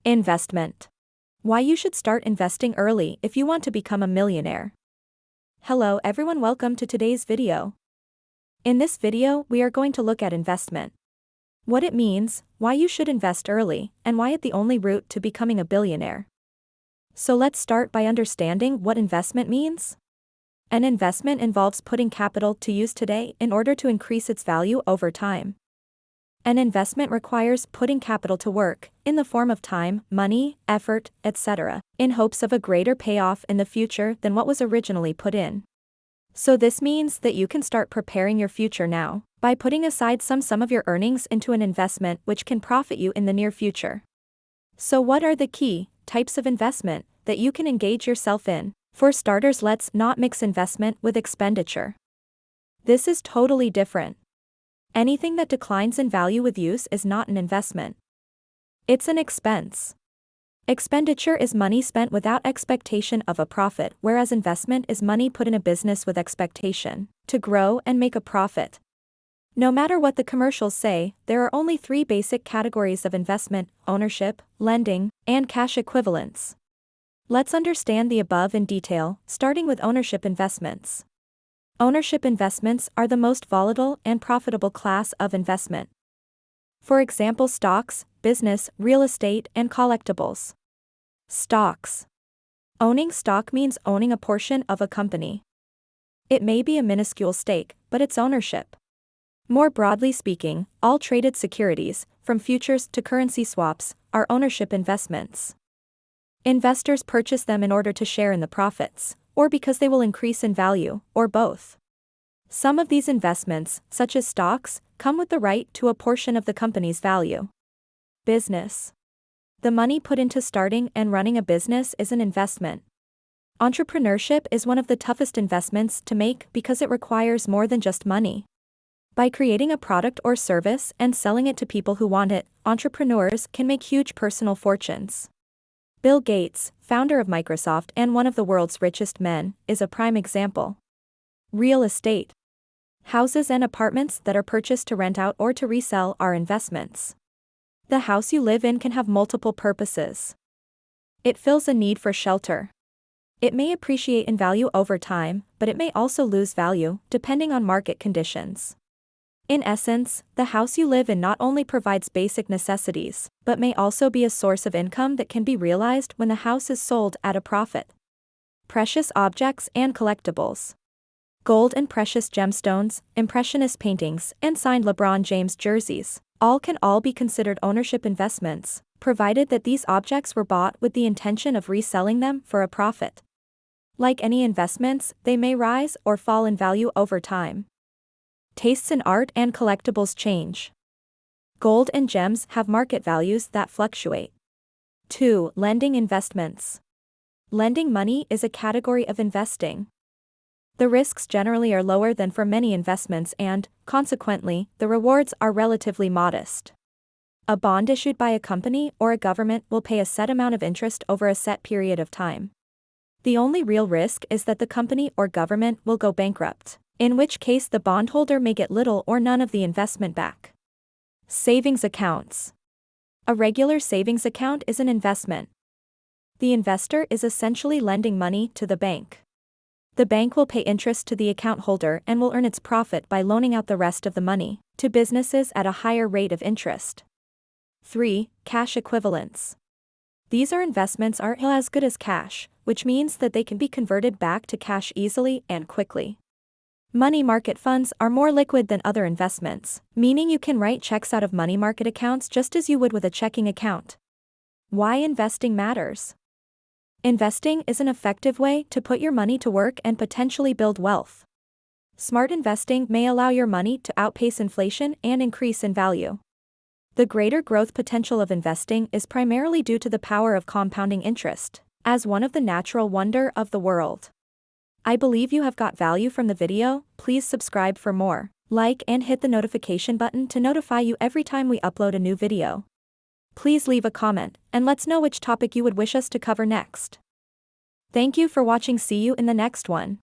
Investment. Why you should start investing early if you want to become a millionaire. Hello everyone, welcome to today's video. In this video, we are going to look at investment. What it means, why you should invest early, and why it's the only route to becoming a billionaire. So let's start by understanding what investment means. An investment involves putting capital to use today in order to increase its value over time. An investment requires putting capital to work, in the form of time, money, effort, etc., in hopes of a greater payoff in the future than what was originally put in. So this means that you can start preparing your future now, by putting aside some of your earnings into an investment which can profit you in the near future. So what are the key types of investment that you can engage yourself in? For starters, let's not mix investment with expenditure. This is totally different. Anything that declines in value with use is not an investment. It's an expense. Expenditure is money spent without expectation of a profit, whereas investment is money put in a business with expectation to grow and make a profit. No matter what the commercials say, there are only 3 basic categories of investment: ownership, lending, and cash equivalents. Let's understand the above in detail, starting with ownership investments. Ownership investments are the most volatile and profitable class of investment. For example, stocks, business, real estate, and collectibles. Stocks. Owning stock means owning a portion of a company. It may be a minuscule stake, but it's ownership. More broadly speaking, all traded securities, from futures to currency swaps, are ownership investments. Investors purchase them in order to share in the profits, or because they will increase in value, or both. Some of these investments, such as stocks, come with the right to a portion of the company's value. Business. The money put into starting and running a business is an investment. Entrepreneurship is one of the toughest investments to make because it requires more than just money. By creating a product or service and selling it to people who want it, entrepreneurs can make huge personal fortunes. Bill Gates, founder of Microsoft and one of the world's richest men, is a prime example. Real estate. Houses and apartments that are purchased to rent out or to resell are investments. The house you live in can have multiple purposes. It fills a need for shelter. It may appreciate in value over time, but it may also lose value, depending on market conditions. In essence, the house you live in not only provides basic necessities, but may also be a source of income that can be realized when the house is sold at a profit. Precious objects and collectibles. Gold and precious gemstones, impressionist paintings, and signed LeBron James jerseys, can all be considered ownership investments, provided that these objects were bought with the intention of reselling them for a profit. Like any investments, they may rise or fall in value over time. Tastes in art and collectibles change. Gold and gems have market values that fluctuate. 2. Lending investments. Lending money is a category of investing. The risks generally are lower than for many investments and, consequently, the rewards are relatively modest. A bond issued by a company or a government will pay a set amount of interest over a set period of time. The only real risk is that the company or government will go bankrupt, in which case the bondholder may get little or none of the investment back. Savings accounts. A regular savings account is an investment. The investor is essentially lending money to the bank. The bank will pay interest to the account holder and will earn its profit by loaning out the rest of the money to businesses at a higher rate of interest. 3. Cash equivalents. These investments are as good as cash, which means that they can be converted back to cash easily and quickly. Money market funds are more liquid than other investments, meaning you can write checks out of money market accounts just as you would with a checking account. Why investing matters? Investing is an effective way to put your money to work and potentially build wealth. Smart investing may allow your money to outpace inflation and increase in value. The greater growth potential of investing is primarily due to the power of compounding interest, as one of the natural wonder of the world. I believe you have got value from the video. Please subscribe for more, like and hit the notification button to notify you every time we upload a new video. Please leave a comment, and let's know which topic you would wish us to cover next. Thank you for watching. See you in the next one.